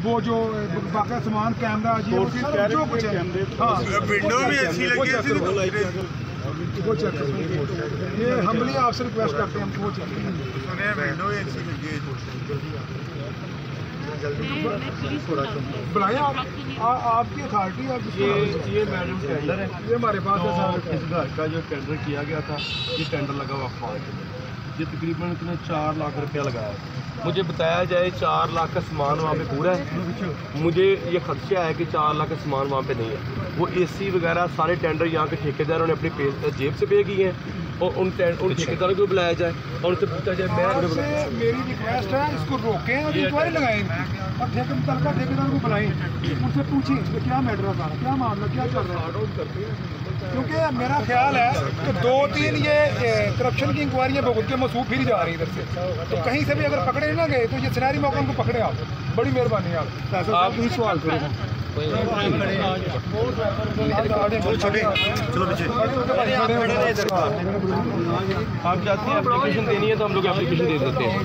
वो जो बाकी सामान कैमरा जो कुछ है, हाँ विंडो भी अच्छी लगी वो चेक करें। ये हमने आपसे रिक्वेस्ट करते हैं, हमको वो चेक करें। विंडो भी अच्छी लगी बुलाए आपकी अथॉरिटी है। ये मैडम टेंडर है, ये हमारे पास है सर। इस घर का जो टेंडर किया गया था, ये टेंडर लगा हुआ 5, ये तकरीबन इसने 4 लाख रुपया लगाया। मुझे बताया जाए 4 लाख का सामान वहाँ पे पूरा है, मुझे ये खदशा है कि 4 लाख का सामान वहाँ पे नहीं है। वो एसी वगैरह सारे टेंडर यहाँ के ठेकेदारों ने अपनी जेब से पे किए हैं, और उन ठेकेदारों को बुलाया जाए और उनसे पूछा जाए। मैं मेरी रिक्वेस्ट है, इसको रोकें और इंक्वायरी लगाएं और ठेकेदार को बुलाएं, उनसे पूछें कि क्या मैटर है, क्या मामला, क्या चल रहा है। क्योंकि मेरा ख्याल है कि 2-3 ये करप्शन की इंक्वायरियाँ भुगत के मसूब फिर जा रही इधर से, तो कहीं से भी अगर पकड़े ना गए तो ये सिनारी मौका उनको पकड़े आप। बड़ी मेहरबानी आप ही सवाल करो। चलो पीछे आप जाते हैं एप्लीकेशन देनी है तो हम लोग एप्लीकेशन दे देते हैं।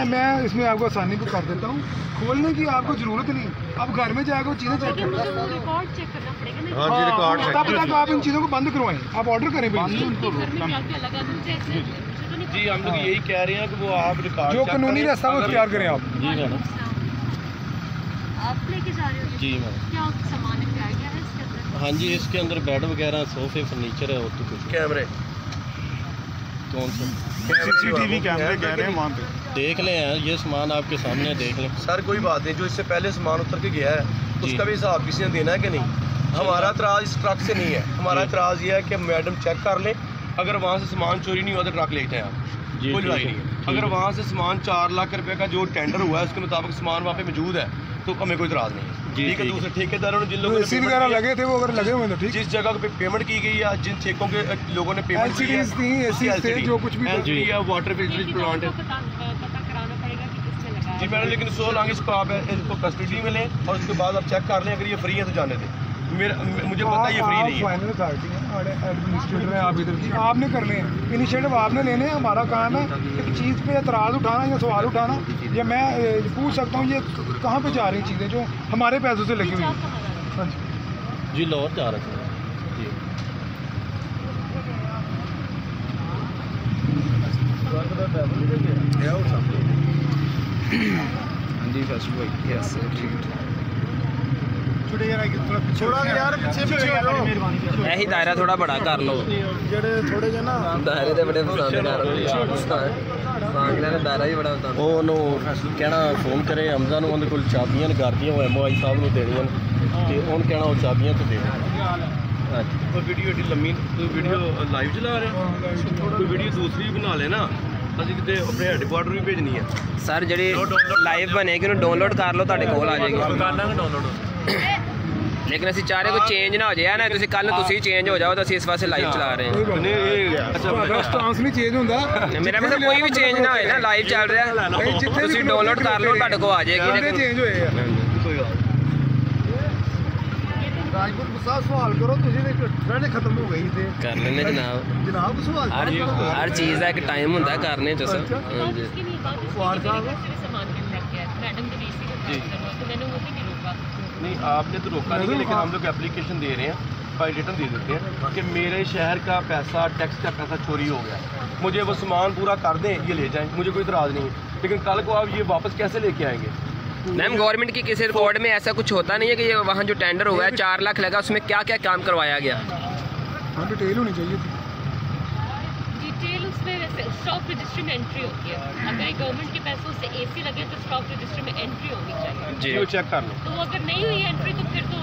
मैं इसमें आपको आसानी को कर देता हूँ, खोलने की आपको जरूरत नहीं। आप घर में जाकर चीज़ें चेक करें, तब तक आप इन चीज़ों को बंद करवाएं, आप ऑर्डर करें। जी हम लोग यही कह रहे हैं कि वो आप रिकॉर्ड जो कानूनी रास्ता वो इख्तियार करें आप। जी मैडम, आप लेके जा रहे हो? जी मैडम। क्या सामान क्या है इसके अंदर? हाँ जी, इसके अंदर बेड वगैरह, सोफे, फर्नीचर है और तो कुछ। कैमरे कौन सा? CCTV कैमरे कह रहे हैं वहाँ पे। देख लें हैं, ये सामान आपके सामने देख लें। सर कोई बात नहीं, जो इससे पहले सामान उतर के गया है उसका भी हिसाब किसी ने देना है कि नहीं। हमारा इतराज़ इस ट्रक से नहीं है, हमारा इतराज़ ये है कि मैडम चेक कर लें, अगर वहाँ से सामान चोरी नहीं हुआ तो ट्रक लेते हैं आप, कोई लड़ाई नहीं है। अगर वहाँ से सामान 4 लाख रुपए का जो टेंडर हुआ है उसके मुताबिक सामान वहाँ पे मौजूद है तो हमें कोई इतराज़ नहीं है। ठीक है। दूसरे ठेकेदारों ने जिन लोगों एसी वगैरह लगे थे वो अगर लगे हुए थे, जिस जगह पे पेमेंट की गई है, जिन ठेकों के लोगों ने पेमेंट की है, LCD जो कुछ भी वाटर फिल्टरेज प्लांट है। पता कराना पड़ेगा कि किसने लगाया। जी मैडम, लेकिन सो लॉन्ग इसको आप इसको कस्टडी में लें और उसके बाद आप चेक कर लें, अगर ये फ्री है तो जाने दें। मुझे पता है ये फ्री नहीं है। फाइनल अथॉरिटी है, एडमिनिस्ट्रेटर है, आप इधर की आपने करने हैं, इनिशिएटिव आपने लेने हैं। हमारा काम है एक चीज़ पे एतराज़ उठाना या सवाल उठाना, या मैं पूछ सकता हूँ ये कहाँ पे जा रही चीज़ें जो हमारे पैसों से लगी हुई हैं। हाँ जी लाहौर जा रहे थे जी। जी फर्स्ट भाई यस ठीक यही दायरा थोड़ा बड़ा कर लो, दायरे तो बड़े पसंद कर दायरा ही बड़ा पसंद। ਉਹਨੂੰ ਕਹਿਣਾ ਫੋਨ ਕਰੇ ਹਮਜ਼ਾ ਨੂੰ, ਉਹਦੇ ਕੋਲ ਚਾਬੀਆਂ ਨੇ ਘਰ ਦੀਆਂ, ਉਹ MOI ਸਾਹਿਬ ਨੂੰ ਦੇਣੀਆਂ ਤੇ ਉਹਨੂੰ ਕਹਿਣਾ ਉਹ ਚਾਬੀਆਂ ਤੇ ਦੇ ਦੇ। ਕੋਈ ਵੀਡੀਓ ਏਡੀ ਲੰਮੀ, ਕੋਈ ਵੀਡੀਓ ਲਾਈਵ ਚਲਾ ਰਿਹਾ, ਕੋਈ ਵੀਡੀਓ ਦੂਸਰੀ ਬਣਾ ਲੈਣਾ, ਅਸੀਂ ਕਿਤੇ ਆਪਣੇ ਹੈਡਕੁਆਟਰ ਵੀ ਭੇਜਣੀ ਹੈ। ਸਰ ਜਿਹੜੀ ਲਾਈਵ ਬਣੇਗੀ ਉਹਨੂੰ ਡਾਊਨਲੋਡ ਕਰ ਲਓ, ਤੁਹਾਡੇ ਕੋਲ ਆ ਜਾਏਗੀ। ਕਰ ਲਾਂਗੇ ਡਾਊਨਲੋਡ। लेकिन असं चाह रहे को चेंज ना हो जाए ना, तुम कल तुम चेंज हो जाओ तो असं इस वास्ते लाइव चला रहे हैं। स्टांस नहीं चेंज होता, मेरा मतलब कोई भी चेंज ना हो ना, लाइव चल रहा है, तुम डाउनलोड कर लो, ਤੁਹਾਡੇ को आ जाएगी। चेंज होएगा राजपुर साहब सवाल करो, तुझे खत्म हो गई थे कर लेने जनाब सवाल। हर चीज़ का एक टाइम होता है करने च सर। नहीं आपने तो रोका नहीं, लेकिन हम लोग एप्लीकेशन दे रहे हैं, बाई रिटर्न दे देते हैं कि मेरे शहर का पैसा, टैक्स का पैसा चोरी हो गया, मुझे वो सामान पूरा कर दें, ये ले जाएं, मुझे कोई इतराज़ नहीं है। लेकिन कल को आप ये वापस कैसे लेके आएंगे? मैम गवर्नमेंट की किसी रिकॉर्ड में ऐसा कुछ होता नहीं है कि ये वहाँ जो टेंडर हुआ है 4 लाख लगा, उसमें क्या क्या काम करवाया गया? डिटेल होनी चाहिए थी। डिटेल उसमें वैसे स्टॉक रजिस्ट्री में एंट्री होती है, अगर गवर्नमेंट के पैसों से AC लगे तो स्टॉक रजिस्ट्री में एंट्री होनी चाहिए जी, वो चेक कर लो। तो वो अगर नहीं हुई एंट्री तो फिर तो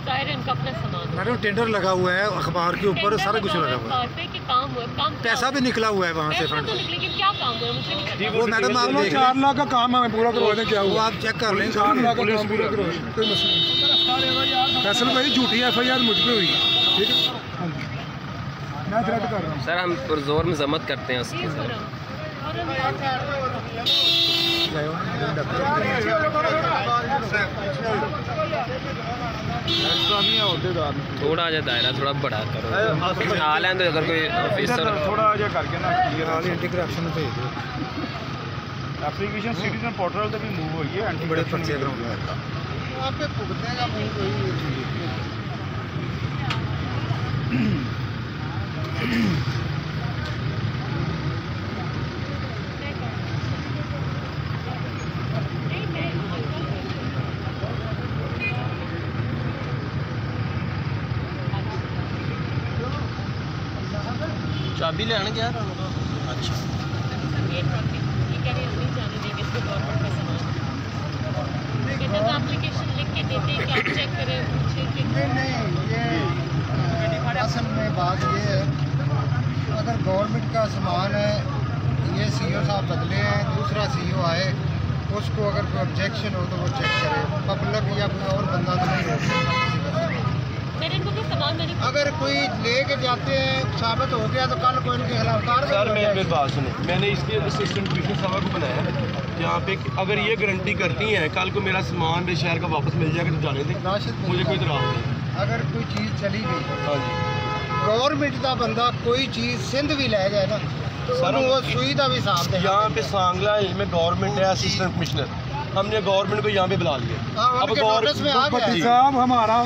जाहिर है इनका अपना सामान। मैडम टेंडर लगा हुआ है, अखबार के ऊपर सारा कुछ लगा हुआ है, कि काम हुआ, काम पैसा भी निकला हुआ है वहाँ से पैसा तो निकले, लेकिन क्या काम हुआ मुझे नहीं पता। वो मैडम आप देख 4 लाख का काम हमें पूरा करवा दें, क्या वो हुआ आप चेक कर लें। 4 लाख का काम पूरा करवा दें, कोई मसला नहीं। फैसल भाई झूठी FIR मुझ पे हुई है, ठीक है। हाँ जी मैं थ्रेट कर रहा हूँ सर, हम पुरजोर मजम्मत करते हैं उसकी। ये थोड़ा जहा दायरा थोड़ा बड़ा करो आ लें तो अगर कोई ऑफिसर थोड़ा जहा करके ना एंटी करप्शन भेज दो एप्लीकेशन सिटीजन पोर्टल से भी मूव हुई है एंटी बड़े करप्शन पर्चे कराऊंगा वहाँ पे भुगतेगा चाबी लेने गया था। अच्छा एप्लीकेशन लिख के देते हैं कि आप चेक करें पूछे कि नहीं ये असल में बात ये है अगर गवर्नमेंट का सामान है ये सीईओ साहब बदले हैं दूसरा सीईओ आए उसको अगर कोई ऑब्जेक्शन हो तो वो चेक करे पब्लिक या कोई और बंदा तो नहीं रोक सकता। मैंने इनको भी सामान मैंने अगर कोई लेके जाते हैं साबित हो गया तो कल कोई इनके खिलाफ सर मेरी बात सुने, मैंने इसके असिस्टेंट कमिश्नर साहब को बनाया यहाँ पे अगर ये गारंटी करती हैं कल को मेरा सामान मेरे शहर का वापस मिल जाएगा तो जाने दें, राशिद मुझे कोई इतराज़ नहीं। अगर कोई चीज़ चली गई हाँ जी गवर्नमेंट का बंदा कोई चीज़ सिंध भी ले जाए ना सर वो सुई का भी साफ दे यहाँ पे सांगला हिल में गवर्नमेंट है असिस्टेंट कमिश्नर, हमने गवर्नमेंट को यहाँ पे बुला लिया। अब नोटिस में आ गया जी। साहब हमारा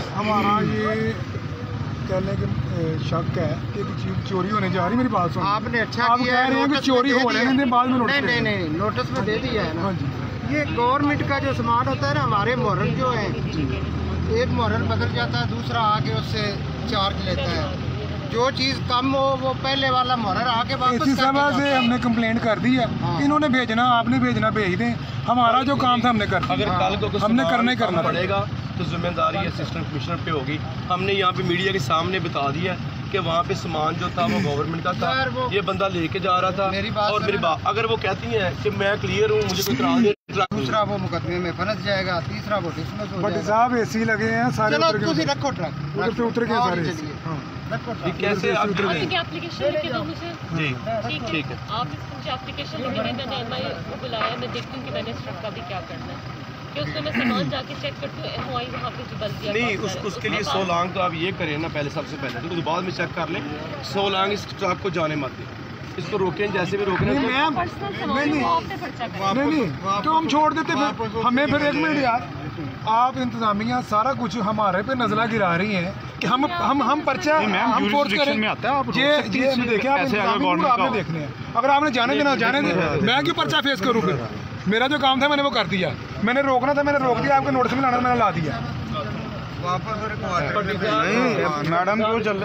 ये कहने के शक है कि चीज चोरी होने जा रही मेरी बात सुन आपने अच्छा आप किया कह रहे हैं कि चोरी हो रहे हैं बाद में नोटिस नहीं नोटिस में दे दिया है ना ये गवर्नमेंट का जो सामान होता है ना हमारे मोहर जो है एक मोहर बदल जाता है दूसरा आके उससे चार्ज लेता है जो चीज़ कम हो वो पहले वाला मोहर आके वापस सभा से हमने कंप्लेंट कर दी है इन्होंने भेजना आपने भेजना भेज दें हमारा जो काम था हमने कर अगर कल को हमने करना पड़ेगा तो जिम्मेदारी असिस्टेंट कमिश्नर पे होगी। हमने यहाँ पे मीडिया के सामने बता दिया कि वहाँ पे सामान जो था वो गवर्नमेंट का था, ये बंदा लेके जा रहा था और मेरी बात अगर वो कहती हैं कि मैं क्लियर हूँ मुझे कोई इतराज़ नहीं, दूसरा वो मुकदमे में फंस जाएगा तीसरा वो डिसमिस हो जाएगा साहब एसी लगे हैं सारे रखो ट्रक उतर के सारे कैसे आप एप्लीकेशन लिख के दो मुझे जी ठीक है आप मुझे एप्लीकेशन लिख के दें, मैंने एमआई को बुलाया मैं देखती हूँ कि मैंने इस ट्रक का भी क्या करना है कि उसमें मैं सामान जाके चेक करती हूँ एमआई वहाँ पे जो बल दिया नहीं उसके लिए 100 लाख तो आप ये करें ना पहले सबसे पहले तो बाद में चेक कर लें 100 लाख इस ट्रक को जाने मत दें, इसको रोकें जैसे भी रोकना नहीं तो हम छोड़ देते फिर हमें फिर एक मिनट यार आप इंतजामिया सारा कुछ हमारे पे नजला गिरा रही है कि हम पर्चा हम फोर्स करें में आता है आप ये देखिए आप आपने देखने हैं अगर आपने जाने देना जाने दे मैं क्यों पर्चा फेस करूँ फिर मेरा जो काम था मैंने वो कर दिया मैंने रोकना था मैंने रोक दिया आपके नोटिस में लाना मैंने ला दिया मैडम क्यों चल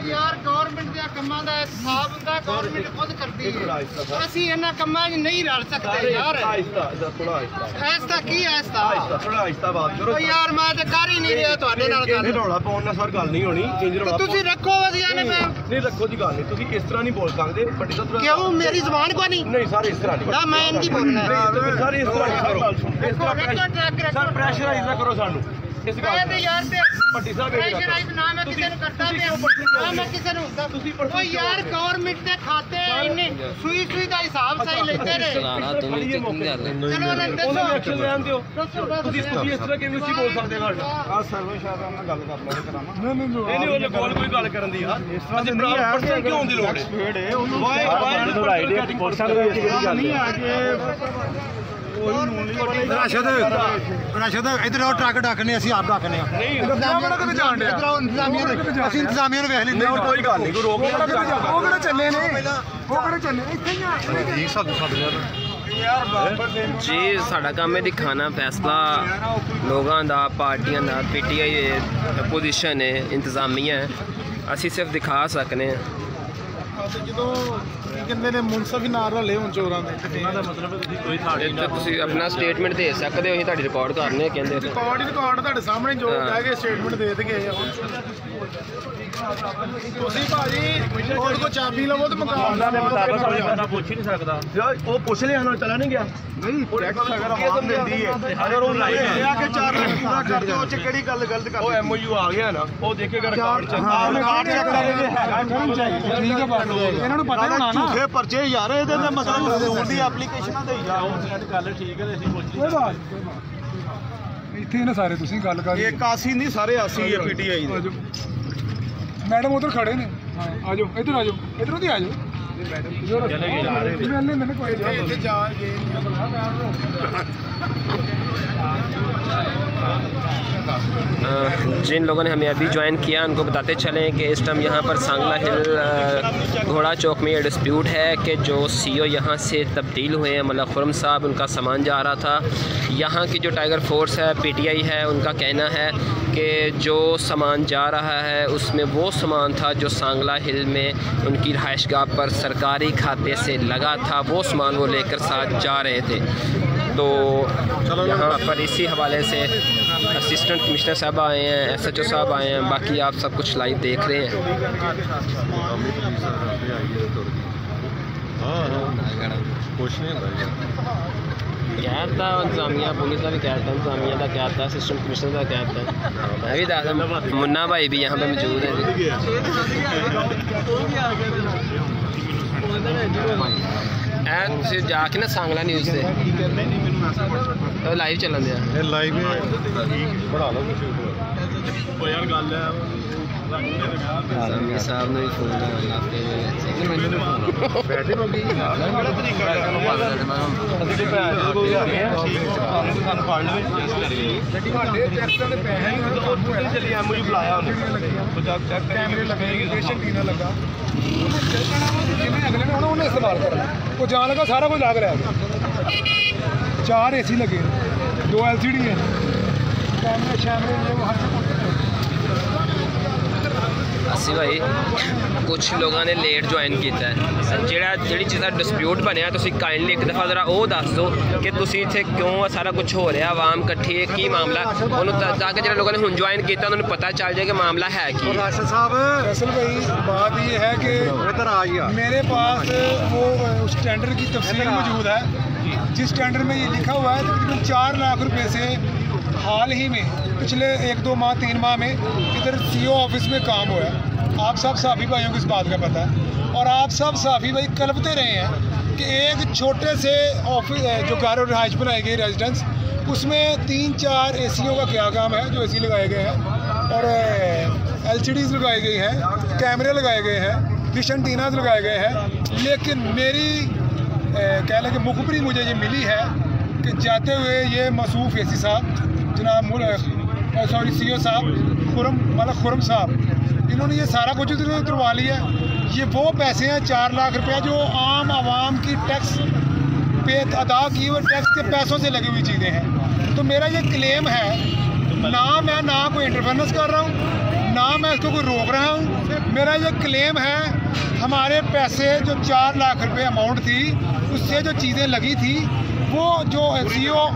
यार गवर्नमेंट ਦੇ ਕੰਮਾਂ ਦਾ ਹਿਸਾਬ ਹੁੰਦਾ ਗਵਰਨਮੈਂਟ ਖੁਦ ਕਰਦੀ ਹੈ ਅਸੀਂ ਇਹਨਾਂ ਕੰਮਾਂ 'ਚ ਨਹੀਂ ਰਲ ਸਕਦੇ ਯਾਰ ਐਸਾ ਕੀ ਐਸਾ ਥੋੜਾ ਆਹਿਸਤਾ ਬਾਤ ਕਰੋ ਯਾਰ ਮੈਂ ਤੇ ਕਰ ਹੀ ਨਹੀਂ ਰਿਹਾ ਤੁਹਾਡੇ ਨਾਲ ਗੱਲ ਰੌਲਾ ਪਾਉਣ ਨਾਲ ਸਰ ਗੱਲ ਨਹੀਂ ਹੋਣੀ ਇੰਜ ਰੌਲਾ ਤੁਸੀਂ ਰੱਖੋ ਵਧੀਆ ਨੇ ਮੈਂ ਨਹੀਂ ਰੱਖੋ ਦੀ ਗੱਲ ਨਹੀਂ ਤੁਸੀਂ ਇਸ ਤਰ੍ਹਾਂ ਨਹੀਂ ਬੋਲ ਸਕਦੇ ਵੱਡੀ ਤਾਂ ਕਿਉਂ ਮੇਰੀ ਜ਼ੁਬਾਨ ਕੋ ਨਹੀਂ ਸਰ ਇਸ ਤਰ੍ਹਾਂ ਨਹੀਂ ਨਾ ਮੈਂ ਇੰਦੀ ਬੋਲਣਾ ਸਰ ਇਸ ਤਰ੍ਹਾਂ ਨਹੀਂ ਕਰੋ ਸਰ ਪ੍ਰੈਸ਼ਰਾਈਜ਼ ਨਾ ਕਰੋ ਸਾਨੂੰ ਇਸ ਗੱਲ ਤੇ ਯਾਰ ਤੇ ਭੱਟੀ ਸਾਹਿਬ ਪ੍ਰੈਸ਼ਰਾਈਜ਼ ਨਾ ਮੈਂ ਕਿਸੇ ਨੂੰ ਕਰਦਾ ਪਿਆ ਨਾ ਮੈਂ ਕਿਸੇ ਨੂੰ ਹੁੰਦਾ ਓ ਯਾਰ ਗਵਰਨਮੈਂਟ ਦੇ ਖਾਤੇ ਇੰਨੇ ਸੂਈ ਦਾ ਹਿਸਾਬ ਸਹੀ ਲੈਂਦੇ ਨੇ चलाना तुम चेकिंग कर रहे ਚਲੋ ਨਾ ਉਹਨਾਂ ਨੂੰ ਐਕਸ਼ਨ ਲੈਣ ਦਿਓ ਦੱਸੋ ਤੁਸੀਂ ਇਸ ਤਰ੍ਹਾਂ ਕਿਵੇਂ ਤੁਸੀਂ ਬੋਲ ਸਕਦੇ ਹੋ ਆ ਸਰਵ ਸ਼ਾਇਦ ਨਾਲ ਗੱਲ ਕਰ ਲਵਾਂਗੇ ਕਰਾਂਗਾ ਨਹੀਂ ਉਹਦੇ ਕੋਲ ਕੋਈ ਗੱਲ ਕਰਨ ਦੀ ਯਾਰ ਇਸ ਤਰ੍ਹਾਂ ਦੀ ਨਹੀਂ ਹੈ ਪਰਸਨ ਕਿਉਂ ਦੀ ਲੋੜ ਹੈ ਉਹਨੂੰ ਵਾਈ ਰਾਈਟ ਹੈ ਪਰਸਨ ਨਹੀਂ ਆ ਕੇ राशद इधर आओ ट्रक डाकने ਅਸੀਂ ਆਪ डाकने ਨਹੀਂ ਇੰਤਜ਼ਾਮੀਆਂ ਨੂੰ ਜਾਣ ਡਿਆ ਅਸੀਂ ਇੰਤਜ਼ਾਮੀਆਂ ਨੂੰ ਵੇਖ ਲੈਂਦੇ ਨਹੀਂ ਕੋਈ ਗੱਲ ਨਹੀਂ ਕੋਈ ਰੋਕ ਉਹ ਕਿਹੜੇ ਚੱਲੇ ਨੇ ਉਹ ਕਿਹੜੇ ਚੱਲੇ ਇੱਥੇ ਹੀ ਆ ਜੀ ਸਭ जी साडा काम है दिखाना फैसला लोगों का पार्टियां का पीटीआई अपोजिशन है इंतजामिया है असी सिर्फ दिखा सकने हैं ਜਦੋਂ ਕਹਿੰਦੇ ਨੇ ਮੁਨਸਫ ਹੀ ਨਾਲ ਰਲੇ ਹੁਣ ਚੋਰਾਂ ਦੇ ਦਾ ਮਤਲਬ ਤੁਸੀਂ ਕੋਈ ਸਾਡੇ ਤੁਸੀਂ ਆਪਣਾ ਸਟੇਟਮੈਂਟ ਦੇ ਸਕਦੇ ਹੋ ਅਸੀਂ ਤੁਹਾਡੀ ਰਿਕਾਰਡ ਕਰਨੇ ਕਹਿੰਦੇ ਰਿਕਾਰਡ ਤੁਹਾਡੇ ਸਾਹਮਣੇ ਜੋ ਕਹਿ ਕੇ ਸਟੇਟਮੈਂਟ ਦੇ ਦਗੇ ਤੁਸੀਂ ਭਾਜੀ ਕੋਲ ਕੋ ਚਾਬੀ ਲਵੋ ਤੇ ਮੁਕਾਬਲਾ ਦੇ ਮੁਤਾਬਕ ਬੰਦਾ ਪੁੱਛ ਹੀ ਨਹੀਂ ਸਕਦਾ ਯਾਰ ਉਹ ਪੁੱਛ ਲਿਆ ਨਾ ਚਲਾ ਨਹੀਂ ਗਿਆ ਨਹੀਂ ਟੈਕਸ ਅਗਰ ਆਵਾਮ ਦਿੰਦੀ ਹੈ ਅਗਰ ਉਹ ਲਾਇਆ ਕਿ 4 ਲੱਖ ਪੂਰਾ ਕਰ ਦਿਓ ਉਹ ਚ ਕਿਹੜੀ ਗੱਲ ਗਲਤ ਕਰ ਉਹ ਐਮਓਯੂ ਆ ਗਿਆ ਨਾ ਉਹ ਦੇਖੇਗਾ ਰਿਕਾਰਡ ਚ ਰਿਕਾਰਡ ਚੈੱਕ ਕਰਾਂਗੇ ਠੀਕ ਹੈ ਬਾਤ ਇਹਨਾਂ ਨੂੰ ਪਤਾ ਹੋਣਾ ਨਾ ਝੂਠੇ ਪਰਚੇ ਯਾਰ ਇਹਦੇ ਤੇ ਮਤਲਬ ਕਾਨੂੰਨ ਦੀ ਐਪਲੀਕੇਸ਼ਨਾਂ ਦੇ ਯਾਰ ਗੱਲ ਠੀਕ ਹੈ ਅਸੀਂ ਪੁੱਛ ਕੋਈ ਬਾਤ ਇੱਥੇ ਨੇ ਸਾਰੇ ਤੁਸੀਂ ਗੱਲ ਕਰ ਇਹ 81 ਨਹੀਂ ਸਾਰੇ 80 ਹੈ ਪੀਟੀਆਈ ਦੇ मैडम उधर खड़े ने आ जाओ इधर ही आ जाओ चले गए जा रहे मैंने कोई जिन लोगों ने हमें अभी ज्वाइन किया उनको बताते चलें कि इस टाइम यहाँ पर सांगला हिल घोड़ा चौक में ये डिस्प्यूट है कि जो सीईओ यहाँ से तब्दील हुए हैं मतलब खुरम साहब उनका सामान जा रहा था। यहाँ की जो टाइगर फोर्स है पीटीआई है उनका कहना है कि जो सामान जा रहा है उसमें वो सामान था जो सांगला हिल में उनकी रहायशगाह पर सरकारी खाते से लगा था, वो सामान वो लेकर साथ जा रहे थे। तो यहाँ पर इसी हवाले से असिस्टेंट कमिश्नर साहब आए हैं, SHO साहब आए हैं, बाकी आप सब कुछ लाइव देख रहे हैं। क्या था इंतजामिया पुलिस का भी क्या था, इंतजामिया का क्या था, असिस्टेंट कमिश्नर का क्या था, मैं भी दादा मुन्ना भाई भी यहाँ पे मौजूद है। तुम जाके ना सांगला न्यूज़ से तो लाइव चलन दिया लाइव बढ़ा लो यार गल है साहब ने भी फोन बैठे लोगी कैमरे लगे पेशेंट की ना लगा अगले ने उन्हें इस्तेमाल करना वो जान लगा सारा कुछ लाग रहा है। 4 AC लगे 2 LCD है कैमरे शैमरे वो हर ਅਸੀਂ ਭਾਈ ਕੁਝ ਲੋਕਾਂ ਨੇ ਲੇਟ ਜੁਆਇਨ ਕੀਤਾ ਹੈ। ਜਿਹੜੀ ਚੀਜ਼ ਦਾ ਡਿਸਪਿਊਟ ਬਣਿਆ ਤੁਸੀਂ ਕਾਈਂਡਲੀ ਇੱਕ ਦਫਾ ਜ਼ਰਾ ਉਹ ਦੱਸ ਦਿਓ ਕਿ ਤੁਸੀਂ ਇੱਥੇ ਕਿਉਂ ਸਾਰਾ ਕੁਝ ਹੋ ਰਿਹਾ, ਆਵਾਮ ਇਕੱਠੀ ਹੈ, ਕੀ ਮਾਮਲਾ, ਉਹਨੂੰ ਤਾਂ ਕਿ ਜਿਹੜੇ ਲੋਕਾਂ ਨੇ ਹੁਣ ਜੁਆਇਨ ਕੀਤਾ ਉਹਨਾਂ ਨੂੰ ਪਤਾ ਚੱਲ ਜਾਏ कि मामला है कि। राशिद साहब असल भाई बात ये है कि इधर आ गया मेरे पास वो उस टेंडर की तफसील मौजूद है जिस टेंडर में ये लिखा हुआ है तकरीबन 4 लाख रुपए से हाल ही में पिछले 1-2 माह 3 माह में इधर CO ऑफिस में काम हुआ है। आप सब साफ़ी भाइयों को इस बात का पता है और आप सब साफ़ी भाई कल्पते रहे हैं कि एक छोटे से ऑफिस जो घर और रहायश बनाई गई रेजिडेंस उसमें 3-4 ACO का क्या काम है जो AC लगाए गए हैं और LCDs लगाई गई हैं, कैमरे लगाए गए हैं, डिश एंटीनास लगाए गए हैं। लेकिन मेरी कह लें कि मुखबरी मुझे ये मिली है कि जाते हुए ये मसूफ AC साहब जनाब CO साहब खुरम साहब इन्होंने ये सारा कुछ उतरवा लिया। ये वो पैसे हैं 4 लाख रुपया जो आम आवाम की टैक्स पे अदा किए हुए टैक्स के पैसों से लगी हुई चीज़ें हैं। तो मेरा ये क्लेम है, ना मैं ना कोई इंटरफेरेंस कर रहा हूँ ना मैं इसको कोई रोक रहा हूँ, मेरा ये क्लेम है हमारे पैसे जो 4 लाख रुपए अमाउंट थी उससे जो चीज़ें लगी थी वो जो CO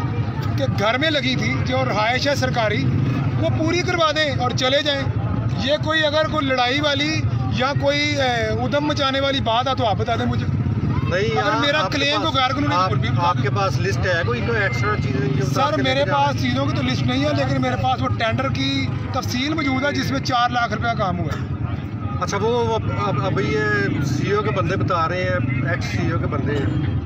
के घर में लगी थी जो रहायश है सरकारी वो पूरी करवा दें और चले जाएं। ये कोई अगर कोई लड़ाई वाली या कोई उदम मचाने वाली बात है तो आप बता दें मुझे। नहीं अगर मेरा क्लेम को गैर कानूनी आपके पास लिस्ट है कोई एक्स्ट्रा चीज़ें? सर मेरे पास चीज़ों की तो लिस्ट नहीं है लेकिन मेरे पास वो टेंडर की तफसील मौजूद है जिसमें 4 लाख रुपया काम हुआ है। अच्छा वो अब ये CO के बंदे बता रहे हैं, एक्स CO के बंदे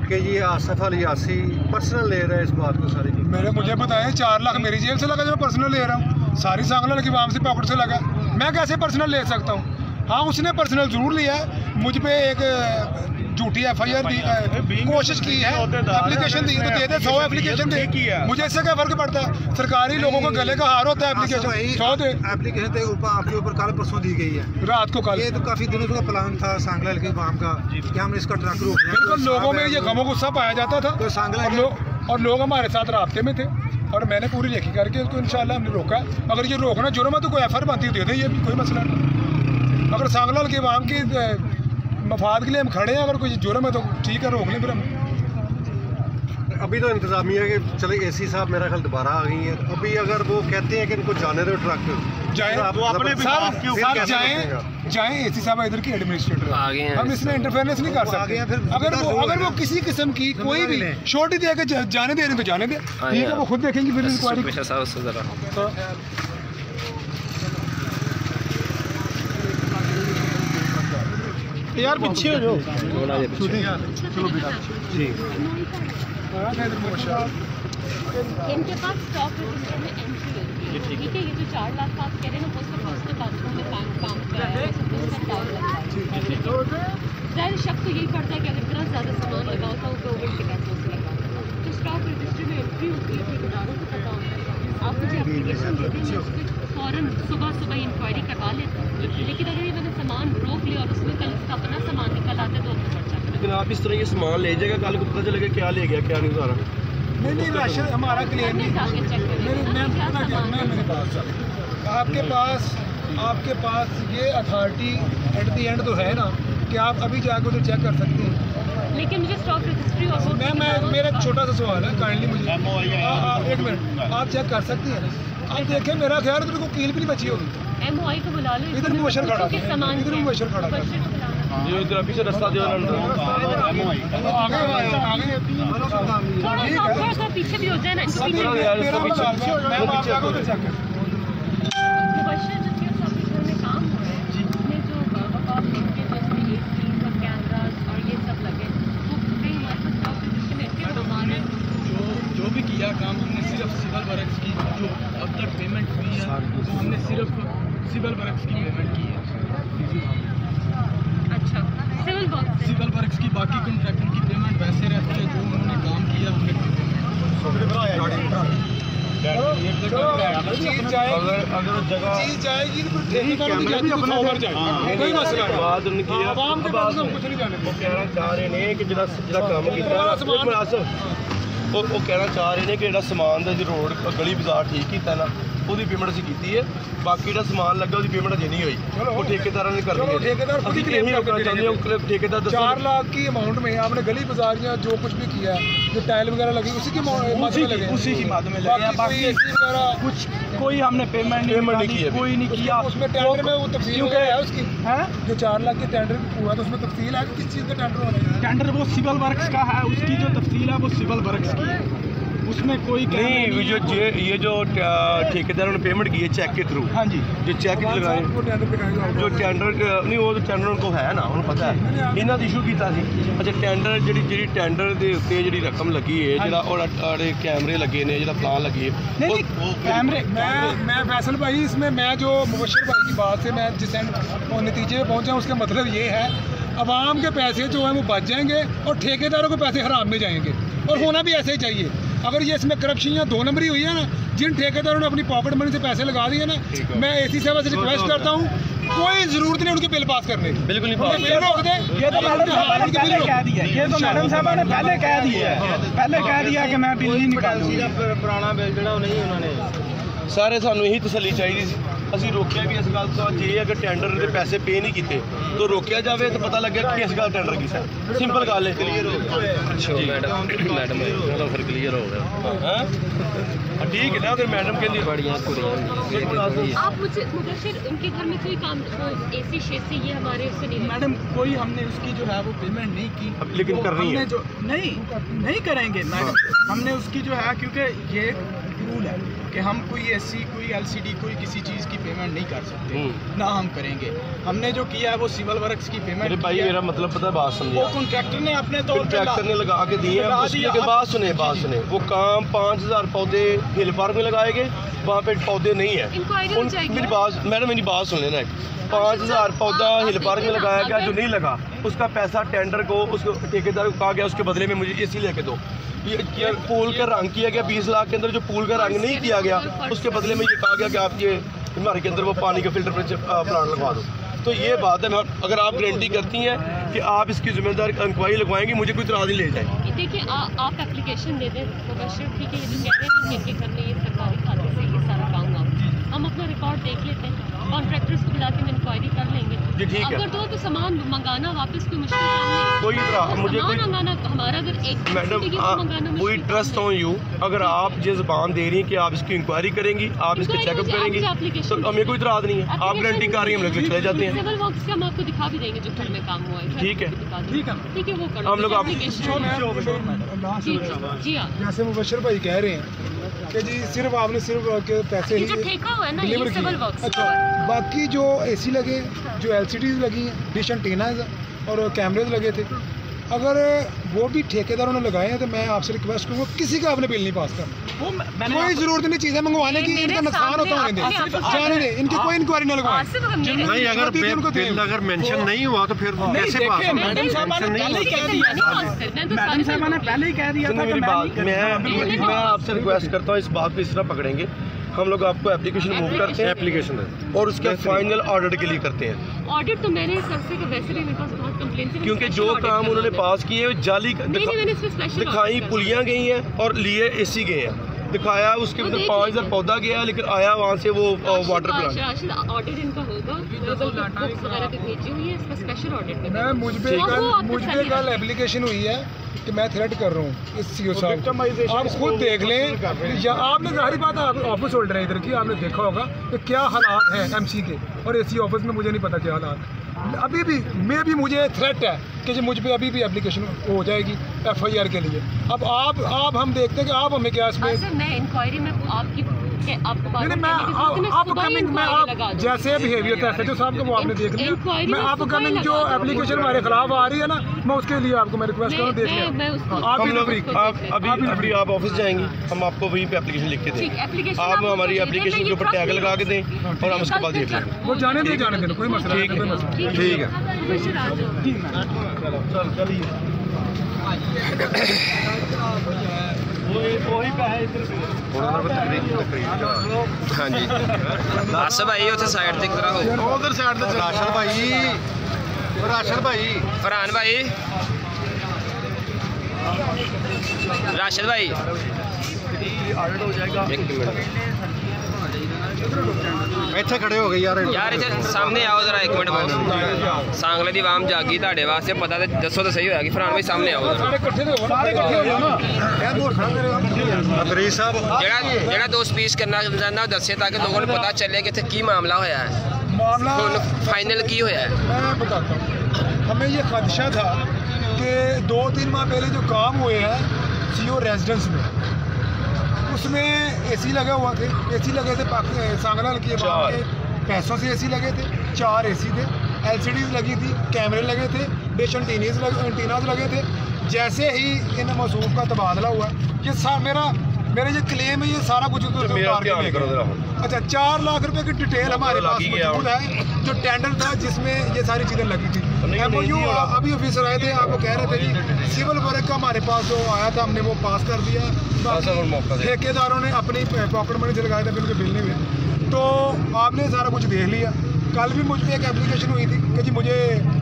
कि ये आसिफ अली यासी पर्सनल ले रहे हैं इस बात को सारी। मुझे बताएं 4 लाख मेरी जेब से लगा जो मैं पर्सनल ले रहा हूँ, सारी सांगला की वाम से पॉकेट से लगा, मैं कैसे पर्सनल ले सकता हूँ? हाँ उसने पर्सनल ज़रूर लिया है, मुझ पे एक झूठी FIR दी कोशिश की है, एप्लीकेशन दी तो दे दे 100 एप्लीकेशन दे, मुझे इससे क्या फ़र्क पड़ता है? सरकारी लोगों को गले का हार होता है एप्लीकेशन 100 दे। एप्लीकेशन तो ऊपर आपके ऊपर कल परसों दी गई है रात को कल। ये तो काफ़ी दिनों का प्लान था सांगला के वाम का कि हम इसका ट्रक रोक बिल्कुल लोगों में ये गमो गुस्सा पाया जाता था तो सांगला और लोग हमारे साथ राब्ते में थे और मैंने पूरी लेखी करके उसको इंशाल्लाह हमने रोका। अगर ये रोकना जुर्म है तो कोई FIR बनती दे दे, ये कोई मसला नहीं। अगर सांगला के वाम की मफाद के लिए हम खड़े हैं, अगर कोई जुर्म है तो ठीक है रोक लें फिर हम। अभी तो इंतजामिया के चले एसी साहब मेरा ख्याल दोबारा आ गई है। अभी अगर वो कहते हैं कि इनको जाने दो ट्रक जाए तो अपने जाए एसी साहब इधर के एडमिनिस्ट्रेटर आ गए हैं। हम इसमें इंटरफेरेंस नहीं कर सकते। अगर वो किसी किस्म की कोई भी छोटी दे के जाने दे रहे तो जाने दे, ठीक है, वो खुद देखेंगे फिर इंक्वायरी। यार पीछे हो जाओ। चलो बेटा जी। इनके पास स्टॉक रजिस्टर में एंट्री होती है, ठीक है। ये जो 4 लाख का आप कह रहे हैं ना, वो उसके पास बाथरूम में काम कराया है, उसका टाइम लगता है। ज़ाहिर शक तो यही पड़ता है कि अगर इतना ज़्यादा सामान लगा होता है वो गवर्नमेंट के पैसों से लगा, तो स्टॉक रजिस्टर में एंट्री होती है, ठेकेदारों को पता होता है। आप मुझे एप्लीकेशन देते हैं, उस पर फ़ौरन सुबह इंक्वायरी करवा लेते हैं। लेकिन अगर ये मैंने सामान रोक लिया और उसमें कल इसका अपना सामान निकल आता है तो अपना पर्चा। लेकिन आप इस तरह ये सामान ले जाएगा, कल को पता चलेगा क्या ले गया क्या नहीं सारा। नहीं राशन हमारा क्लियर नहीं। मेरे पास आपके पास ये अथॉरिटी एट द एंड तो है ना कि आप अभी जाकर उधर चेक कर सकते हैं। लेकिन मुझे स्टॉक रजिस्ट्री और मेरा छोटा सा सवाल है, काइंडली मुझे 1 मिनट आप चेक कर सकती हैं। आप देखें, मेरा ख्याल है तो कील भी नहीं बची होगी। एमओआई को बुला लो, इधर भी मशर खड़ा है, इधर भी मशर खड़ा है। ये इधर पीछे रास्ता दिया थोड़ा सा पीछे भी हो जाए ना। मुबशर जो सीएस ऑफिसर में काम हो रहा है, जिसमें जो वकाफ लिंक के जो इसमें एसी और कैमरास और ये सब लगे, वो कई हमारे पास स्टॉक रजिस्टर में एंट्री हमारे जो भी किया काम हमने सिर्फ सिविल वर्क्स की जो अब तक पेमेंट हुई है, तो हमने सिर्फ सिविल वर्क्स की पेमेंट की है। अच्छा, सिविल वर्क्स की बाकी कॉन्ट्रैक्टर की पेमेंट वैसे रहती है जो उन्होंने काम किया हमने चीज जाएगी तो कोई मसला कहना चाह रहे ने कि जो काम किया वो कहना चाह रहे हैं कि जो समान का रोड गली बाजार ठीक किया ना ਉਹਦੀ ਪੇਮੈਂਟ ਅਸੀਂ ਕੀਤੀ ਹੈ, बाकी ਜਿਹੜਾ समान लगा उसकी पेमेंट अजे नहीं हुई, वो ठेकेदार ने करनी है। ठेकेदार खुद ही क्लेम चाहते हैं ठेकेदार 4 लाख की अमाउंट में आपने गली बाजारियाँ जो कुछ भी किया है, जो टाइल वगैरह लगी उसी की माध्यम में लगे, उसी की माध्यम में लगे। बाकी वगैरह कुछ कोई हमने पेमेंट नहीं की, कोई नहीं किया। उसमें टेंडर में वो तफसील है उसकी है जो 4 लाख के टेंडर हुआ तो उसमें तफसील है किस चीज़ का टेंडर होना है। टेंडर वो सिविल वर्क्स का है, उसकी जो तफसील है वो सिविल वर्क्स की है, उसमें कोई नहीं। ये जो ठेकेदारों ने पेमेंट की है चेक के थ्रू, हाँ जी, जो चेक लगाए जो टेंडर नहीं वो टेंडर उनको है ना, उन्होंने पता है इन्होंने इशू किया सी। अच्छा टेंडर जी टेंडर के उत्ते जी रकम लगी है जो कैमरे लगे ने जो प्लान लगी है कैमरे। मैं फैसल भाई इसमें मैं जो मुबशर भाई की बात से मैं जिस नतीजे में पहुँचा उसका मतलब ये है अवाम के पैसे जो हैं वो बच जाएंगे और ठेकेदारों के पैसे हराम में जाएंगे, और होना भी ऐसे ही चाहिए। अगर ये इसमें करप्शन या 2 नंबरी हुई है ना, जिन ठेकेदारों ने अपनी पॉकेट मनी से पैसे लगा दिए ना, मैं एसी साहब से रिक्वेस्ट करता हूँ कोई जरूरत नहीं उनके बिल पास करने की, बिल्कुल बिल रोक दे। ये तो मैडम साहब ने पहले कह दिया, ये तो मैडम साहब ने पहले कह दिया कि मैं बिल नहीं निकालूंगा, पुराना बिल जो नहीं उन्होंने सारे सानू यही तसली चाहिए सी। ਅਸੀਂ ਰੋਕਿਆ ਵੀ ਇਸ ਗੱਲ ਤੋਂ, ਜੇ ਅਗਰ ਟੈਂਡਰ ਦੇ ਪੈਸੇ ਪੇ ਨਹੀਂ ਕੀਤੇ ਤਾਂ ਰੋਕਿਆ ਜਾਵੇ ਤਾਂ ਪਤਾ ਲੱਗਿਆ ਕਿ ਇਸ ਗੱਲ ਟੈਂਡਰ ਕੀਤਾ। ਸਿੰਪਲ ਗੱਲ ਹੈ, ਕਲੀਅਰ ਹੋ ਗਿਆ। ਅੱਛਾ ਮੈਡਮ ਉਹਦਾ ਫਿਰ ਕਲੀਅਰ ਹੋ ਗਿਆ ਹਾਂ ठीक है ना। अगर मैडम कहती बड़ियाँ आप मुझे मुबशर उनके घर में कोई काम एसी शेसी ये हमारे उससे नहीं। मैडम कोई हमने उसकी जो है वो पेमेंट नहीं की, लेकिन करनी है जो नहीं करेंगे मैडम, हमने उसकी जो है क्योंकि ये रूल है कि हम कोई एसी कोई एलसीडी कोई किसी चीज़ की पेमेंट नहीं कर सकते, ना हम करेंगे। हमने जो किया है वो सिविल वर्क्स की पेमेंट। भाई मेरा मतलब पता है, बात समझे, वो कॉन्ट्रैक्टर ने अपने तौर पे कॉन्ट्रैक्टर ने लगा के दिए हैं। उसके बात सुने वो काम 5000 पौधे हिल पार्क में लगाए गए, वहाँ पे पौधे नहीं है। मेरी बात सुन लेना। 5000 पौधा हिल पार्क में लगाया गया, जो नहीं लगा उसका पैसा टेंडर को उसको ठेकेदार को कहा गया उसके बदले में मुझे एसी लेके दो। ये पूल का रंग किया गया 20 लाख के अंदर, जो पूल का रंग नहीं किया गया उसके बदले में ये कहा गया कि आप ये हमारे के अंदर वो पानी का फिल्टर प्लांट लगवा दो। तो ये बात है, अगर आप गारंटी करती हैं कि आप इसकी जिम्मेदार इंक्वायरी लगवाएंगी, मुझे कोई इतराज़ नहीं ले जाए। देखिए आप एप्लीकेशन दे दें मुबशर, ठीक है, ये जो कह रहे हैं कि इनके घर में ये सरकारी खाते से ये सारा काम हुआ, हम अपना रिकॉर्ड देख लेते हैं, कॉन्ट्रैक्टर्स को बुला के हम इंक्वायरी कर लेंगे। जी ठीक है। अगर तो सामान मंगाना वापस कोई मुश्किल काम नहीं, कोई मुझे कोई मंगाना हमारा अगर एक मैडम कोई ट्रस्ट ऑन यू, अगर आप ये ज़बान दे रही हैं कि आप इसकी इंक्वायरी करेंगी, आप इसके चेकअप करेंगी, तो हमें कोई इतराज़ नहीं है। आप गारंटी कर रही हैं, हम लोग चले जाते हैं। सिविल वर्क्स का हम आपको दिखा भी देंगे जो घर में काम हुआ है। ठीक है ठीक है, वो कर हम लोग आप जी हाँ, जैसे मुबशर भाई कह रहे हैं कि जी सिर्फ आपने सिर्फ के पैसे ये ही जो ठेका हुआ है ना, डिलीवर ये सिविल किए। वर्क्स अच्छा, बाकी जो एसी लगे, जो एलसीडीज लगी हैं, डिश एंटीनाज और कैमरेज लगे थे, अगर वो भी ठेकेदारों ने लगाए हैं तो मैं आपसे रिक्वेस्ट करूँगा किसी का आपने बिल नहीं पास करना। कोई जरूरत नहीं चीज़ें मंगवाने की, इनका नुकसान होता होने दें, जाने दें, इनकी कोई इंक्वायरी न लगवाएं। नहीं, अगर बिल अगर मेंशन नहीं हुआ तो फिर कैसे पास होगा? मैडम साहब ने पहले ही कह दिया था, मैडम साहब ने पहले ही कह दिया था मेरी कि बात मैं आपसे रिक्वेस्ट करता हूँ, इस बात को इस तरह पकड़ेंगे, हम लोग आपको एप्लीकेशन मूव करते हैं, एप्लीकेशन है और उसके फाइनल ऑडिट के लिए करते हैं। ऑडिट तो मैंने सर से वैसे भी मेरे पास बहुत कंप्लेंट्स हैं, क्योंकि जो काम उन्होंने पास किए हैं जाली मैंने इसमें स्पेशल दिखाई पुलियाँ गई हैं और लिए एसी गए हैं, दिखाया उसके अंदर 5000 पौधा गया, लेकिन आया वहाँ से वो वाटर प्लांट। ऑडिट इनका होगा, बुक्स वगैरह भी भेजी हुई है, इसमें स्पेशल ऑडिट में मैं मुझ पे कल एप्लीकेशन हुई है कि मैं थ्रेट कर रहा हूँ इस सीओ साहब को। आप खुद देख लें, या आपने जाहिर बात है आप ऑफिस होल्डर है इधर की, आपने देखा होगा कि क्या हालात हैं एमसी के, और एसी ऑफिस में मुझे नहीं पता क्या हालात। अभी भी मुझे थ्रेट है कि जी मुझ पे अभी भी एप्लीकेशन हो जाएगी FIR के लिए। अब आप हम देखते हैं कि आप हमें क्या इसमें मैं इंक्वायरी में आपको आप जैसे बिहेवियर था SHO साहब का वो आपने देख लिया, मैं आप कमिंग जो एप्लीकेशन हमारे खिलाफ आ रही है ना, मैं उसके लिए आपको मैं रिक्वेस्ट करूँ देख लें। अभी आप ऑफिस जाएंगी, हम आपको वहीं पे एप्लीकेशन लिख के दें, आप हमारी एप्लीकेशन के ऊपर टैग लगा के दें और हम उसके बाद देख लेंगे। वो जाने दें, कोई मसला नहीं। ठीक है, हाँ जी आसफ भाई उसे साइड तक जरा हो, उधर साइड ते राशन भाई फरहान भाई, राशिद भाई एक मिनट ਇੱਥੇ खड़े हो गए यार इधर सामने आओ जरा एक मिनट बहुत सांगले दी आवाम जागी ਤੁਹਾਡੇ ਵਾਸਤੇ ਪਤਾ ਤੇ ਦੱਸੋ ਤਾਂ ਸਹੀ ਹੋਇਆ ਕਿ ਫਰਹਾਨ ਭਾਈ ਸਾਹਮਣੇ ਆਓ ਅਦਰੀ ਸਾਹਿਬ ਜਿਹੜਾ ਦੋ ਸਪੀਚ ਕਰਨਾ ਚਾਹੁੰਦਾ ਉਹ ਦੱਸੇ ਤਾਂ ਕਿ ਲੋਕਾਂ ਨੂੰ ਪਤਾ ਚੱਲੇ ਕਿ ਇੱਥੇ ਕੀ ਮਾਮਲਾ ਹੋਇਆ ਹੈ, मामला ਹੁਣ ਫਾਈਨਲ ਕੀ ਹੋਇਆ ਹੈ। मैं बताता हूँ, हमें ये खदशा था कि 2-3 माह पहले जो काम हुए हैं CO रेजिडेंस में, उसमें एसी लगा हुआ थे, एसी लगे थे सांगलाल के पैसों से एसी लगे थे, 4 एसी थे, LCDs लगी थी, कैमरे लगे थे, डिश एंटीनाज लगे थे। जैसे ही इन मसूफ का तबादला हुआ, ये मेरे ये क्लेम है, ये सारा कुछ अच्छा 4 लाख रुपए की डिटेल हमारे पास मौजूद है, जो टेंडर था जिसमें ये सारी चीज़ें लगी थी। MOU अभी ऑफिसर आए थे, आपको कह रहे थे कि सिविल वर्क का हमारे पास जो आया था हमने वो पास कर दिया, ठेकेदारों ने अपनी पॉकेट मनी से लगाया था, फिर उनके बिल नहीं हुए, तो आपने सारा कुछ देख लिया। कल भी मुझ पर एक एप्लीकेशन हुई थी कि जी मुझे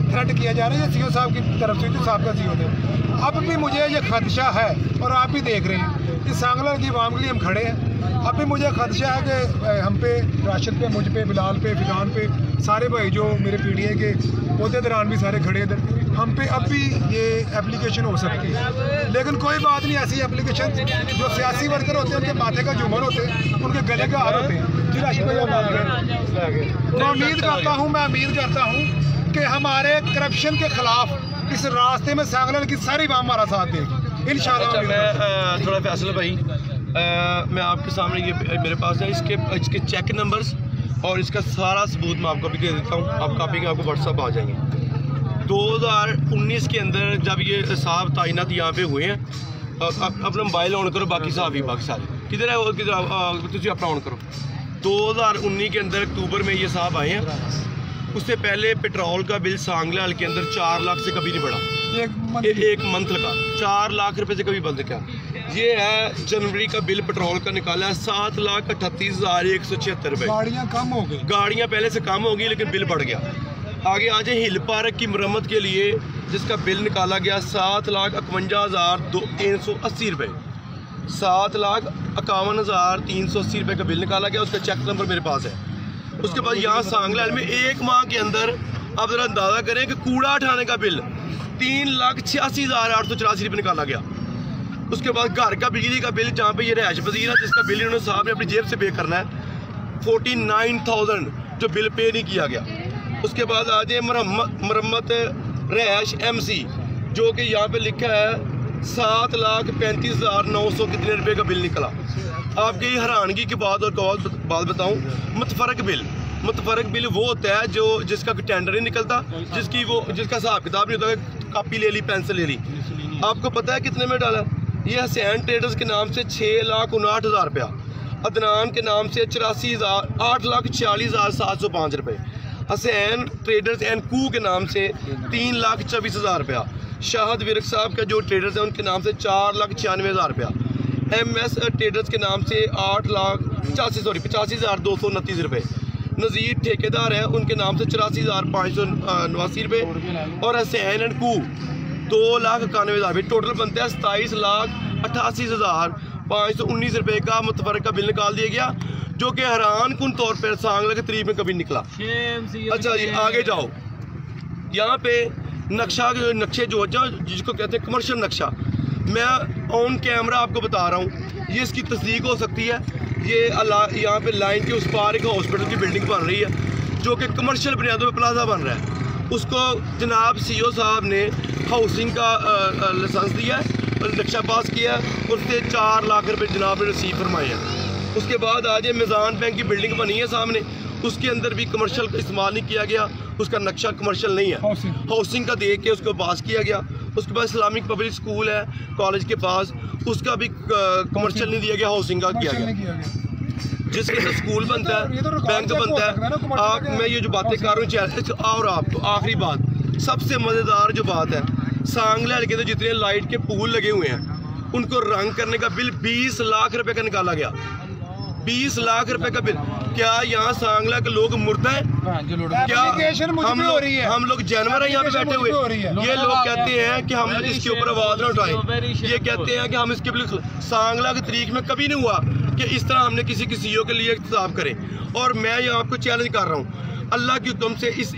थ्रेट किया जा रहा है, ये CO साहब की तरफ से, जो साहब का CO थे। अब भी मुझे ये खदशा है और आप भी देख रहे हैं इस सांगलाल की आवाम के लिए हम खड़े हैं। अब भी मुझे खदशा है कि हम पे, राशिद पे, मुझ पे, बिलाल पे, फिजान पे, सारे भाई जो मेरे PDA के अहदेदारान भी सारे खड़े इधर, हम पे अब भी ये एप्लीकेशन हो सकती है। लेकिन कोई बात नहीं, ऐसी एप्लीकेशन जो सियासी वर्कर होते हैं उनके माथे का झूमर होते हैं, उनके गले का हार होते हैं। जी राशिद भाई मैं उम्मीद करता हूँ कि हमारे करप्शन के खिलाफ इस रास्ते में सांगलाल की सारी आवाम हमारा साथ देगी इंशाल्लाह। मैं थोड़ा फैसला भाई, मैं आपके सामने ये मेरे पास है इसके चेक नंबर्स और इसका सारा सबूत मैं आपको भी दे देता हूँ, आप कापी के आपको व्हाट्सअप आ जाएंगे। 2019 के अंदर जब ये साहब तैनात यहाँ पे हुए हैं, अपना मोबाइल ऑन करो, बाकी साहब ही बाकी सारे किधर है, वो किधर तुझे अपना ऑन करो। 2019 के अंदर अक्टूबर में ये साहब आए हैं, उससे पहले पेट्रोल का बिल सांगलाल के अंदर 4 लाख से कभी नहीं बढ़ा, एक मंथ का 4 लाख रुपए से कभी बंद किया। ये है जनवरी का बिल पेट्रोल का निकाला है 7,38,176 रुपए। गाड़ियाँ कम हो गई, गाड़ियाँ पहले से कम हो गई लेकिन बिल बढ़ गया। आगे आ जाए हिल पार्क की मरम्मत के लिए जिसका बिल निकाला गया 7,51,380 रुपए, 7,51,380 रुपए का बिल निकाला गया, उसका चेक नंबर मेरे पास है। उसके बाद यहाँ सांगलाल में 1 माह के अंदर आप जरा अंदाजा करें कि कूड़ा उठाने का बिल 3,86,884 रुपये निकाला गया। उसके बाद घर का बिजली का बिल, जहाँ पे ये रहायश पजीर है, जिसका बिल इन्होंने साहब ने अपनी जेब से पे करना है, 49,000 जो बिल पे नहीं किया गया। उसके बाद आ जाए मरम्मत रहायश MC, जो कि यहाँ पे लिखा है 7,35,900 कितने रुपए का बिल निकला। आपकी हैरानगी की बात और बात बताऊं, मुतफरक बिल वो होता है जो जिसका टेंडर नहीं निकलता, जिसका हिसाब किताब नहीं होता, कॉपी ले ली, पेंसिल ले ली। आपको पता है कितने में डाला? ये हसैन ट्रेडर्स के नाम से 6,59,000 रुपया, अदनान के नाम से 8,40,705 रुपये, हसैन ट्रेडर्स एंड कू के नाम से 3,24,000 रुपया, शाहद विरक साहब का जो ट्रेडर्स हैं उनके नाम से 4,96,000 रुपया, MS ट्रेडर्स के नाम से 85,229 रुपये, नज़ीर ठेकेदार है उनके नाम से 84,589 रुपये, और हसैन एंड कू 2,91,000 रुपये। टोटल बनता है 27,88,519 रुपये का मुतफरक का बिल निकाल दिया गया, जो कि हैरान कुन तौर पर सांगला के तरीक में कभी निकला। अच्छा जी, आगे जाओ। यहाँ पे नक्शे जो जिसको कहते हैं कमर्शियल नक्शा, मैं ऑन कैमरा आपको बता रहा हूँ, ये इसकी तस्दीक हो सकती है। ये यहाँ पे लाइन के उस पार एक हॉस्पिटल की बिल्डिंग बन रही है, जो कि कमर्शियल बुनियादों पे प्लाजा बन रहा है। उसको जनाब CO साहब ने हाउसिंग का लाइसेंस दिया है और नक्शा पास किया है, उससे 4 लाख रुपए जनाब ने रिसीव फरमाए हैं। उसके बाद आज ये मिज़ान बैंक की बिल्डिंग बनी है सामने, उसके अंदर भी कमर्शियल का इस्तेमाल नहीं किया गया, उसका नक्शा कमर्शियल नहीं है, हाउसिंग का देख के उसको पास किया गया। उसके बाद इस्लामिक पब्लिक स्कूल है कॉलेज के पास, उसका भी कमर्शियल नहीं दिया गया, हाउसिंग का किया गया। जिसके अंदर स्कूल बनता है, बैंक बनता है। मैं ये जो बातें कर रहा हूँ, और आपको आखिरी बात, सबसे मज़ेदार जो बात है, सांगला हल्के तो जितने लाइट के पूल लगे हुए हैं उनको रंग करने का बिल 20 लाख रुपए का निकाला गया। 20 लाख रुपए का बिल। क्या यहाँ सांगला के लोग मुर्दा है? क्या हम लोग जानवर हैं यहाँ पे बैठे हुए? ये लोग कहते हैं कि हम इसके ऊपर आवाज ना उठाएं, ये कहते हैं कि हम इसके बिल्कुल सांगला के तरीक में कभी नहीं हुआ कि इस तरह हमने किसी CO के लिए इंतजाम करें। और मैं ये आपको चैलेंज कर रहा हूँ, अल्लाह के हुक्म से इस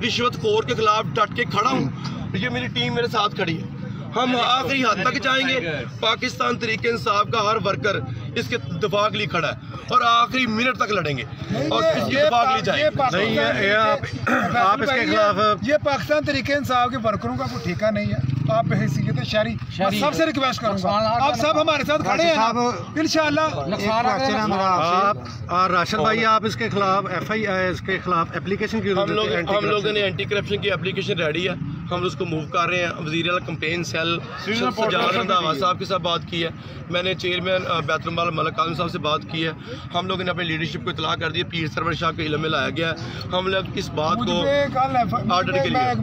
रिश्वतखोर के खिलाफ डट के खड़ा हूँ। ये मेरी टीम मेरे साथ खड़ी है, हम आखिरी हद तक जाएंगे। पाकिस्तान तरीके इंसाफ का हर वर्कर इसके दफा के लिए खड़ा है और आखिरी मिनट तक लड़ेंगे और इसके दफा के लिए जाएंगे। आप इसके खिलाफ, ये पाकिस्तान तरीके इंसाफ के वर्करों का कोई ठेका नहीं है। आप हैसियत शहरी सबसे रिक्वेस्ट करूंगा, आप सब हमारे साथ खड़े हैं इंशाअल्लाह। राशन भाई, आप इसके खिलाफ इसके खिलाफ एप्लीकेशन की हम लोगों ने एंटी करप्शन की एप्लीकेशन रेडी है, हम उसको मूव कर रहे हैं। वज़ीर आला कंपेन सेल सजाद रंधावा साहब के साथ बात की है, मैंने चेयरमैन बैतुल माल मलिक कासिम साहब से बात की है। हम लोगों ने अपनी लीडरशिप को इतला कर दी है, पीर सरवर शाह के इल्म में लाया गया है। हम लोग इस बात को ऑर्डर के लिए,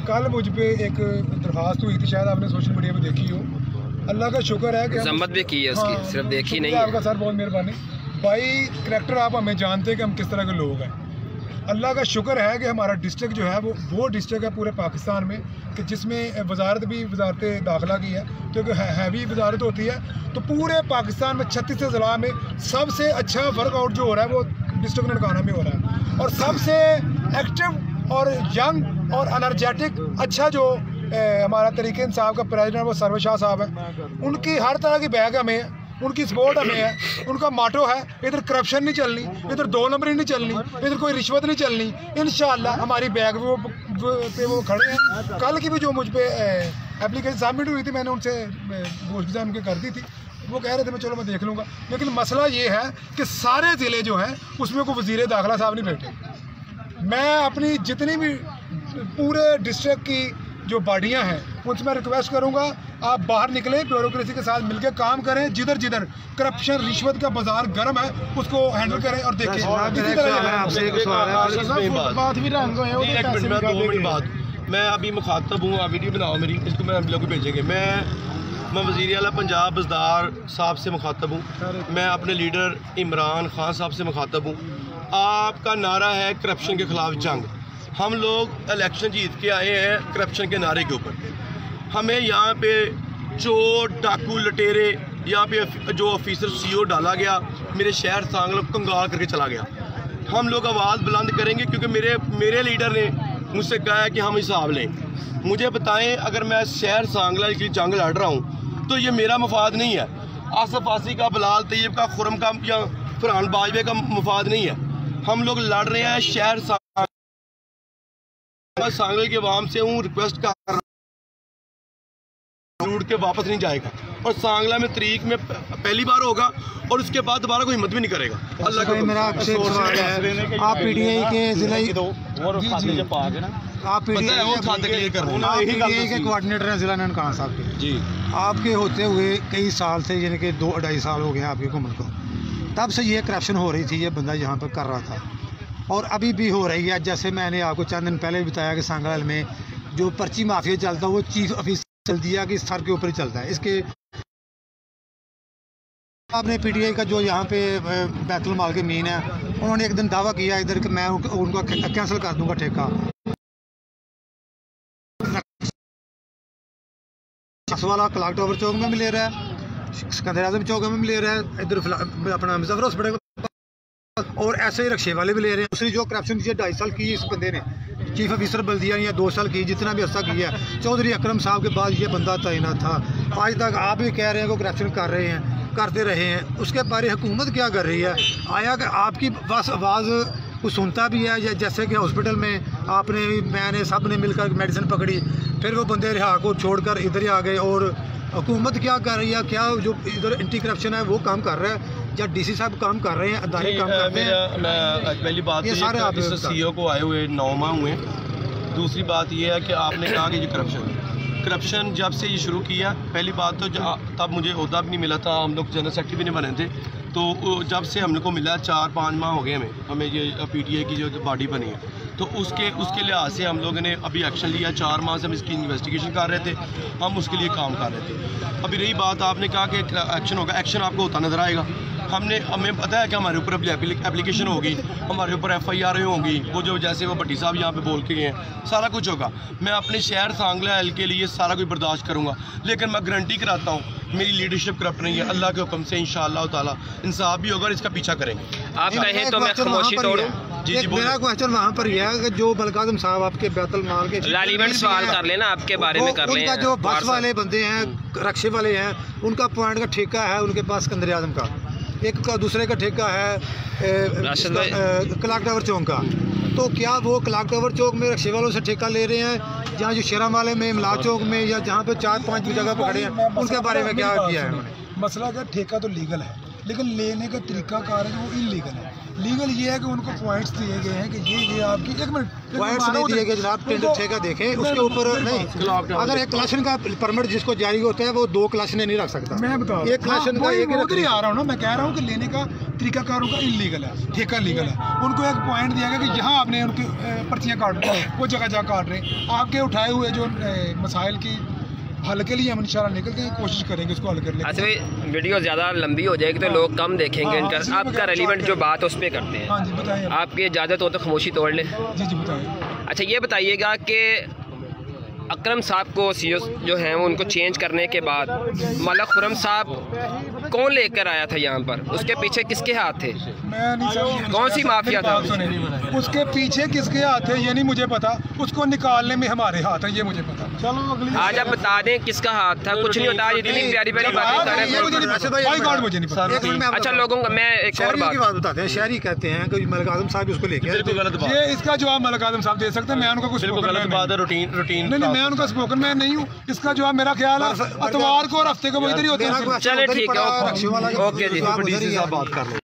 कल मुझ पे एक दरख्वास्त हुई थी, शायद आपने सोशल मीडिया पे देखी हो। अल्लाह का शुक्र है कि जम्मत भी की है उसकी, सिर्फ देखी नहीं है। आपका सर बहुत मेहरबानी भाई, करैक्टर आप हमें जानते हैं कि हम किस तरह के लोग हैं। अल्लाह का शुक्र है कि हमारा डिस्ट्रिक्ट जो है वो डिस्ट्रिक्ट है पूरे पाकिस्तान में कि जिसमें वजारत दाखिला की है, क्योंकि हैवी वजारत होती है। तो पूरे पाकिस्तान में 36 ज़िला में सबसे अच्छा वर्कआउट जो हो रहा है वो डिस्ट्रिक्ट ननकाना में हो रहा है, और सबसे एक्टिव और यंग और एनर्जेटिक अच्छा जो हमारा तरीके इंसाफ का प्रेसिडेंट वो सरवर शाह साहब है। उनकी हर तरह की बैग हमें, उनकी सपोर्ट हमें है। उनका माटो है, इधर करप्शन नहीं चलनी, इधर 2 नंबरी नहीं चलनी, इधर कोई रिश्वत नहीं चलनी। इंशाअल्लाह हमारी बैग पे वो खड़े हैं। कल की भी जो मुझ पे एप्लीकेशन सबमिट हुई थी, मैंने उनसे गोश्त उनके कर दी थी, वो कह रहे थे मैं चलो मैं देख लूँगा। लेकिन मसला ये है कि सारे ज़िले जो हैं उसमें कोई वज़ीर दाखिला साहब नहीं बैठे। मैं अपनी जितनी भी पूरे डिस्ट्रिक्ट की जो बॉडियां हैं उनसे मैं रिक्वेस्ट करूंगा, आप बाहर निकलें, ब्यूरोक्रेसी के साथ मिलकर काम करें। जिधर जिधर करप्शन रिश्वत का बाजार गर्म है उसको हैंडल करें और देखें। मैं अभी मुखातब हूँ, आप वीडियो बनाओ मेरी, इसको मैं हम लोग को भेजेंगे। मैं वज़ीर आला पंजाब बज़दार साहब से मुखातब हूँ, मैं अपने लीडर इमरान खान साहब से मुखातब हूँ। आपका नारा है करप्शन के खिलाफ जंग। हम लोग इलेक्शन जीत के आए हैं करप्शन के नारे के ऊपर। हमें यहाँ पे चोर डाकू लटेरे, यहाँ पे जो ऑफिसर CO डाला गया, मेरे शहर सांगला कंगाल करके चला गया। हम लोग आवाज़ बुलंद करेंगे, क्योंकि मेरे लीडर ने मुझसे कहा है कि हम हिसाब लें। मुझे बताएं, अगर मैं शहर सांगला की जंग लड़ रहा हूँ तो ये मेरा मफाद नहीं है, आसफ आसी का, बिलाल तैयब का, खुरम का या फरहान बाजवे का मफाद नहीं है। हम लोग लड़ रहे हैं शहर सांगला के अवाम से हूँ रिक्वेस्ट कर रहा हूँ के वापस नहीं जाएगा, और सांगला में तरीक में पहली बार होगा और उसके बाद दोबारा कोई हिम्मत भी नहीं करेगा। अल्लाह का मेरा आपसे सवाल है, आप पीटीआई के जिला आप पीटीआई के कोऑर्डिनेटर हैं जिला ननकाना साहब के जी, आपके होते हुए कई साल से, यानी कि 2-2.5 साल हो गए आपकी हुकूमत को, तब से ये करप्शन हो रही थी, ये बंदा यहाँ पर कर रहा था और अभी भी हो रही है। जैसे मैंने आपको चंद दिन पहले भी बताया कि सांगलाल में जो पर्ची माफिया चलता है वो चीफ ऑफिसर चल दिया कि सर के ऊपर ही चलता है। इसके आपने पीटीआई का जो यहाँ पे बैतुल माल के मीन है, उन्होंने एक दिन दावा किया इधर कि मैं उनका कैंसिल कर दूंगा ठेका। वाला क्लॉक टावर चौक में भी ले रहा है, सिकंदर आजम चौक में भी ले रहा है, इधर अपना मुजफ्फर हॉस्पिटल, और ऐसे ही रक्शे वाले भी ले रहे हैं। दूसरी जो करप्शन 2.5 साल की इस बंदे ने चीफ ऑफिसर बल्दिया या 2 साल की, जितना भी अर्सा किया है, चौधरी अकरम साहब के बाद ये बंदा तैनात था। आज तक आप भी कह रहे हैं कि करप्शन कर रहे हैं, करते रहे हैं, उसके बारे हुकूमत क्या कर रही है? आया कि आपकी बस आवाज़ कुछ सुनता भी है, या जैसे कि हॉस्पिटल में मैंने सब ने मिलकर मेडिसिन पकड़ी, फिर वो बंदे रिहा को छोड़कर इधर ही आ गए, और हुकूमत क्या कर रही है? क्या जो इधर एंटी करप्शन है वो काम कर रहा है, या डीसी साहब काम कर रहे हैं, अदारे काम करते हैं? मैं पहली बात ये सारे आप सीईओ को आए हुए 9 माह हुए। दूसरी बात ये है कि आपने कहा कि ये करप्शन जब से ये शुरू किया, पहली बात तो तब मुझे ओहदा भी नहीं मिला था, हम लोग जनरल सेक्रेटरी भी नहीं बने थे, तो जब से हमने को मिला 4-5 माह हो गए हमें ये पीटीआई की जो बॉडी बनी है, तो उसके लिहाज से हम लोगों ने अभी एक्शन लिया। 4 माह से हम इसकी इन्वेस्टिगेशन कर रहे थे, हम उसके लिए काम कर रहे थे। अभी रही बात, आपने कहा कि एक्शन होगा, एक्शन आपको होता नज़र आएगा। हमें पता है कि हमारे ऊपर एप्लीकेशन होगी, हमारे ऊपर FIR होंगी, वो जो जैसे वो भट्टी साहब यहाँ पे बोल के गए हैं, सारा कुछ होगा। मैं अपने शहर सांगला एल के लिए सारा कुछ बर्दाश्त करूँगा, लेकिन मैं गारंटी कराता हूँ मेरी लीडरशिप करप्ट नहीं है। अल्लाह के हुक्म से इंशाअल्लाह ताला इंसाफ भी होगा और इसका पीछा करेंगे। आप कहें तो मैं खामोशी तोड़ूं? जी मेरा क्वेश्चन वहाँ पर यह है कि जो मलकाज़म साहब आपके बैतुल माल के रेलेवेंट सवाल कर लेना, आपके बारे में कर लें। उनका जो बस वाले बंदे हैं, रक्शे वाले हैं, उनका पॉइंट का ठेका है उनके पास सिकंदर आजम का, एक का दूसरे का ठेका है क्लॉक टावर चौक का। तो क्या वो क्लॉक टावर चौक में रक्शे वालों से ठेका ले रहे हैं, जहाँ जो शेरा वाले में इमला चौक में, या जहाँ पे 4-5 जगह पर खड़े हैं, उनके बारे में क्या किया है उन्होंने? मसला क्या, ठेका तो लीगल है, लेकिन लेने का तरीका कार है वो इलीगल है। लीगल ये है कि उनको पॉइंट्स दिए गए हैं कि ये आपकी, एक मिनट, पॉइंट्स नहीं दिए गए जनाब, ठेका देखें उसके ऊपर नहीं। अगर एक क्लासन का परमिट जिसको जारी होता है वो 2 क्लासने नहीं रख सकता। मैं बता एक क्लासन का एक उधर ही आ रहा हूँ ना, मैं कह रहा हूँ कि लेने का तरीकाकारों का इलीगल है, ठेका लीगल है। उनको एक पॉइंट दिया गया कि यहाँ आपने उनकी पर्चियाँ काट रहे, वो जगह जगह काट रहे। आपके उठाए हुए जो मसाइल की हल के लिए हम इंशाल्लाह निकल के कोशिश करेंगे इसको हल करने की। अच्छा भाई, वीडियो ज़्यादा लंबी हो जाएगी तो लोग कम देखेंगे इनका। आपका रेलिवेंट जो बात उस पर करते हैं। हाँ जी बताइए। आपकी इजाज़त हो तो खामोशी तोड़ लें। जी जी बताइए। अच्छा ये बताइएगा कि अकरम साहब को सीईओ जो हैं वो उनको चेंज करने के बाद मलक खुरम साहब कौन लेकर आया था यहाँ पर? उसके पीछे किसके हाथ थे? मैं नहीं समझ, कौन सी माफिया था? उसके पीछे किसके हाथ है ये नहीं मुझे पता, उसको निकालने में हमारे हाथ है ये मुझे पता। चलो अगली आज आप बता दें किसका हाथ था। कुछ नहीं होता, इतनी प्यारी प्यारी बातें कर रहे हैं। मुझे नहीं पता। अच्छा लोगों का मैं एक और बात बताते हैं, शहरी कहते हैं कि मलक आजम साहब उसको लेके ये इसका जवाब मलक आजम साहब दे सकते हैं, मैं उनका कुछ गलत बात है। रूटीन नहीं, मैं उनका स्पोकन मैन नहीं हूँ। इसका जवाब मेरा ख्याल है इतवार को और हफ्ते को वो इधर ही होते हैं। चले ठीक है, ओके जी। बात कर लो।